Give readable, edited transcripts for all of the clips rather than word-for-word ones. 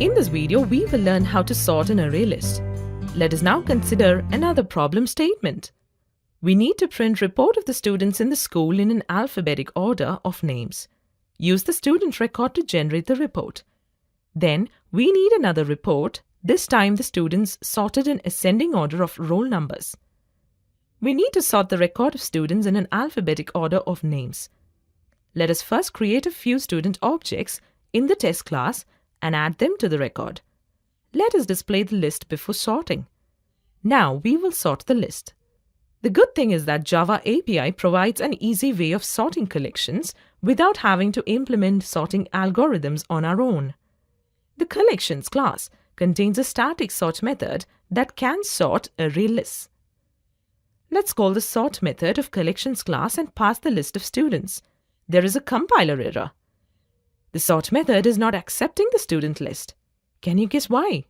In this video, we will learn how to sort an array list. Let us now consider another problem statement. We need to print report of the students in the school in an alphabetic order of names. Use the student record to generate the report. Then, we need another report, this time the students sorted in ascending order of roll numbers. We need to sort the record of students in an alphabetic order of names. Let us first create a few student objects in the test class and add them to the record. Let us display the list before sorting. Now we will sort the list. The good thing is that Java API provides an easy way of sorting collections without having to implement sorting algorithms on our own. The collections class contains a static sort method that can sort array lists. Let's call the sort method of collections class and pass the list of students. There is a compiler error. The sort method is not accepting the student list. Can you guess why?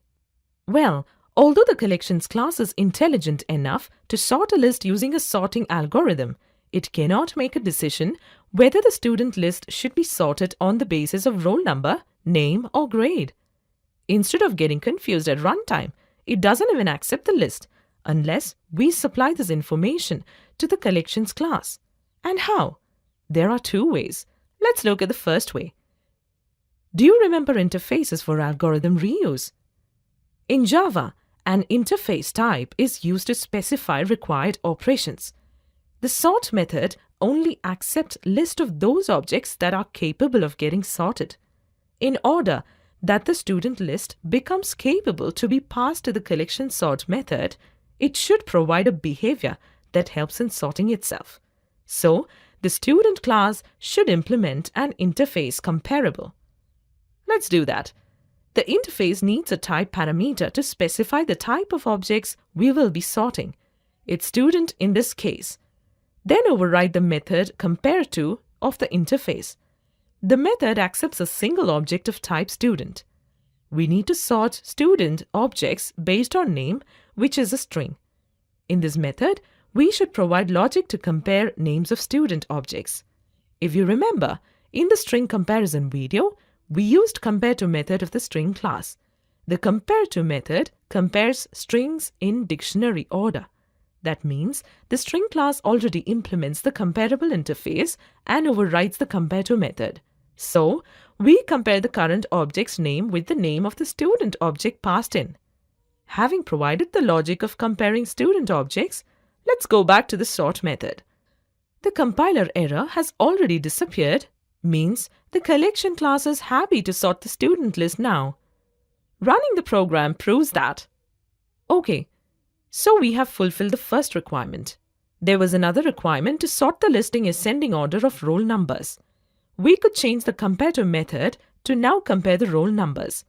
Well, although the collections class is intelligent enough to sort a list using a sorting algorithm, it cannot make a decision whether the student list should be sorted on the basis of roll number, name, or grade. Instead of getting confused at runtime, it doesn't even accept the list unless we supply this information to the collections class. And how? There are two ways. Let's look at the first way. Do you remember interfaces for algorithm reuse? In Java, an interface type is used to specify required operations. The sort method only accepts list of those objects that are capable of getting sorted. In order that the student list becomes capable to be passed to the collection sort method, it should provide a behavior that helps in sorting itself. So, the student class should implement an interface comparable. Let's do that. The interface needs a type parameter to specify the type of objects we will be sorting. It's student in this case. Then override the method compareTo of the interface. The method accepts a single object of type student. We need to sort student objects based on name, which is a string. In this method, we should provide logic to compare names of student objects. If you remember, in the string comparison video, we used compareTo method of the string class. The compareTo method compares strings in dictionary order. That means the string class already implements the comparable interface and overrides the compareTo method. So, we compare the current object's name with the name of the student object passed in. Having provided the logic of comparing student objects, let's go back to the sort method. The compiler error has already disappeared, means the collection class is happy to sort the student list now. Running the program proves that. Okay, so we have fulfilled the first requirement. There was another requirement to sort the listing ascending order of roll numbers. We could change the compareTo method to now compare the roll numbers.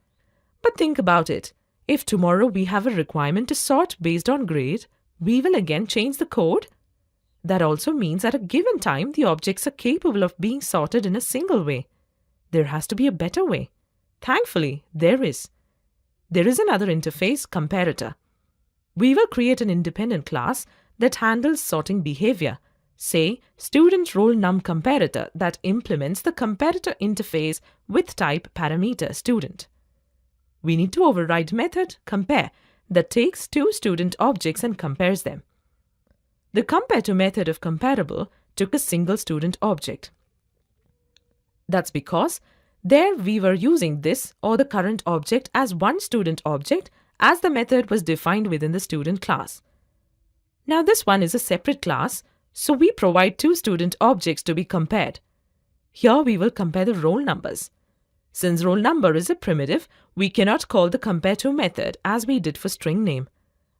But think about it. If tomorrow we have a requirement to sort based on grade, we will again change the code. That also means at a given time, the objects are capable of being sorted in a single way. There has to be a better way. Thankfully, there is. There is another interface, comparator. We will create an independent class that handles sorting behavior, say student roll num comparator that implements the comparator interface with type parameter student. We need to override method compare that takes two student objects and compares them. The compareTo method of comparable took a single student object. That's because there we were using this or the current object as one student object as the method was defined within the student class. Now this one is a separate class, so we provide two student objects to be compared. Here we will compare the roll numbers. Since roll number is a primitive, we cannot call the compareTo method as we did for string name.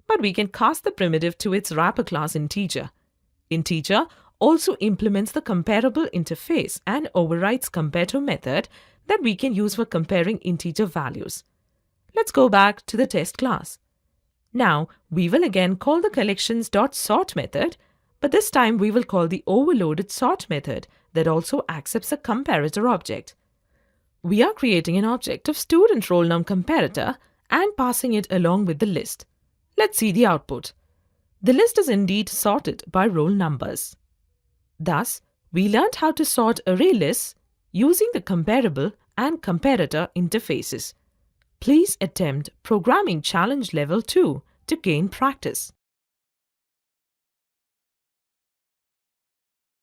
But we can cast the primitive to its wrapper class integer. Integer also implements the comparable interface and overrides compareTo method that we can use for comparing integer values. Let's go back to the test class. Now, we will again call the collections.sort method, but this time we will call the overloaded sort method that also accepts a comparator object. We are creating an object of student roll num comparator and passing it along with the list. Let's see the output. The list is indeed sorted by roll numbers. Thus, we learned how to sort array lists using the comparable and comparator interfaces. Please attempt Programming Challenge Level 2 to gain practice.